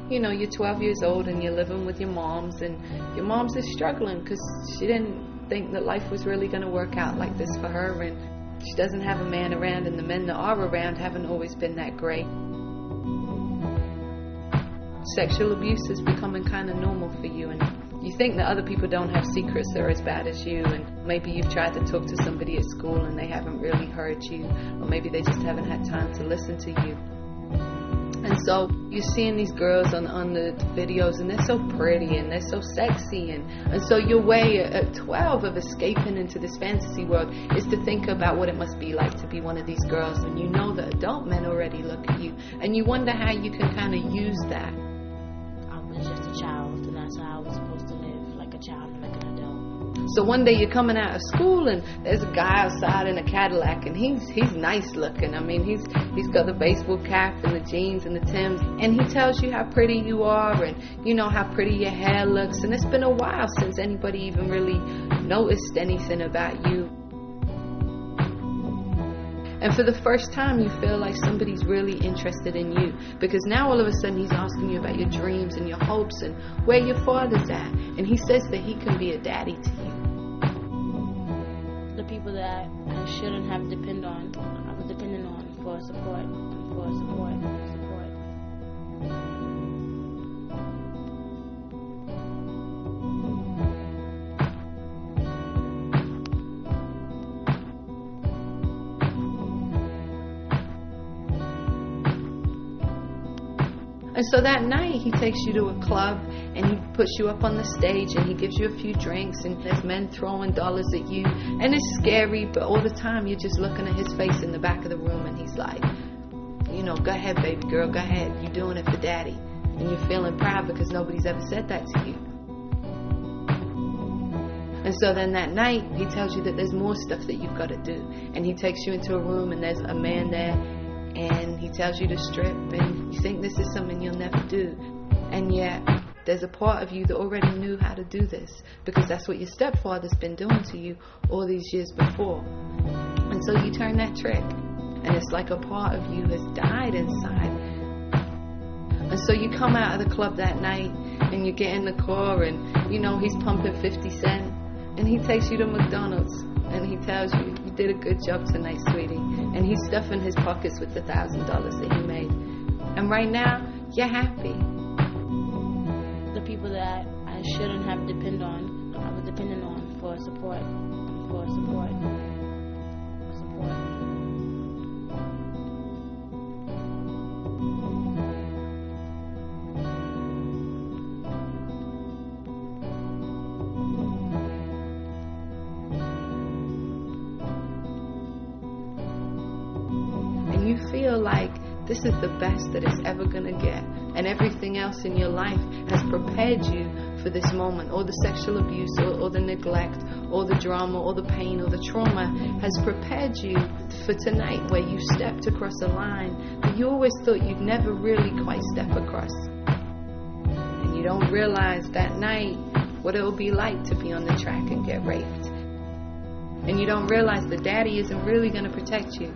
you know, you're 12 years old and you're living with your moms, and your mom's is struggling because she didn't think that life was really going to work out like this for her, and she doesn't have a man around, and the men that are around haven't always been that great. Sexual abuse is becoming kind of normal for you, and you think that other people don't have secrets that are as bad as you, and maybe you've tried to talk to somebody at school and they haven't really heard you, or maybe they just haven't had time to listen to you. And so you're seeing these girls on the videos, and they're so pretty and they're so sexy, and so your way at 12 of escaping into this fantasy world is to think about what it must be like to be one of these girls, and you know that adult men already look at you, and you wonder how you can kind of use that. I was just a child, and that's how I was supposed to live, like a child and like an adult. So one day you're coming out of school and there's a guy outside in a Cadillac, and he's nice looking. I mean, he's got the baseball cap and the jeans and the Timbs, and he tells you how pretty you are, and you know how pretty your hair looks, and it's been a while since anybody even really noticed anything about you. And for the first time, you feel like somebody's really interested in you, because now all of a sudden he's asking you about your dreams and your hopes and where your father's at, and he says that he can be a daddy to you. The people that I shouldn't have depended on, I was depending on for support. And so that night he takes you to a club and he puts you up on the stage and he gives you a few drinks, and there's men throwing dollars at you, and it's scary, but all the time you're just looking at his face in the back of the room, and he's like, you know, go ahead baby girl, go ahead, you're doing it for daddy. And you're feeling proud because nobody's ever said that to you. And so then that night he tells you that there's more stuff that you've got to do, and he takes you into a room and there's a man there, and he tells you to strip, and you think this is something you'll never do, and yet there's a part of you that already knew how to do this, because that's what your stepfather's been doing to you all these years before. And so you turn that trick, and it's like a part of you has died inside. And so you come out of the club that night, and you get in the car, and you know he's pumping 50 Cent, and he takes you to McDonald's, and he tells you, you did a good job tonight, sweetie. And he's stuffing his pockets with the $1,000 that he made. And right now, you're happy. The people that I shouldn't have depended on, I was depending on for support. You feel like this is the best that it's ever going to get, and everything else in your life has prepared you for this moment, or the sexual abuse, or the neglect, or the drama, or the pain, or the trauma has prepared you for tonight, where you stepped across a line that you always thought you'd never really quite step across. And you don't realize that night what it'll be like to be on the track and get raped. And you don't realize that daddy isn't really going to protect you.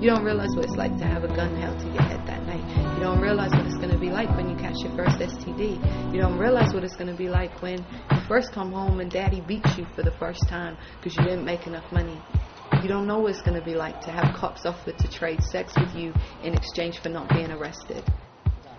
You don't realize what it's like to have a gun held to your head that night. You don't realize what it's going to be like when you catch your first STD. You don't realize what it's going to be like when you first come home and daddy beats you for the first time because you didn't make enough money. You don't know what it's going to be like to have cops offer to trade sex with you in exchange for not being arrested.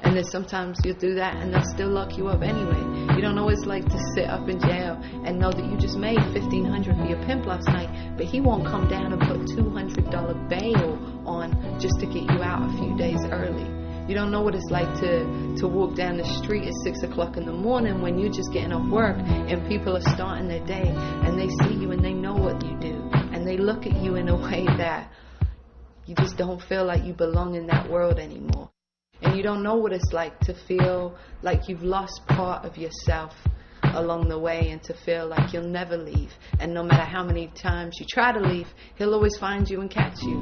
And then sometimes you'll do that and they'll still lock you up anyway. You don't know what it's like to sit up in jail and know that you just made $1,500 for your pimp last night, but he won't come down and put $200 bail on just to get you out a few days early. You don't know what it's like to walk down the street at 6 o'clock in the morning when you're just getting off work and people are starting their day and they see you and they know what you do and they look at you in a way that you just don't feel like you belong in that world anymore. And you don't know what it's like to feel like you've lost part of yourself along the way and to feel like you'll never leave. And no matter how many times you try to leave, he'll always find you and catch you.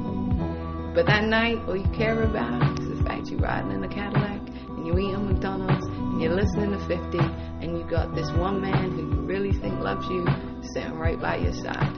But that night, all you care about is the fact you're riding in a Cadillac and you're eating McDonald's and you're listening to 50 and you got this one man who you really think loves you sitting right by your side.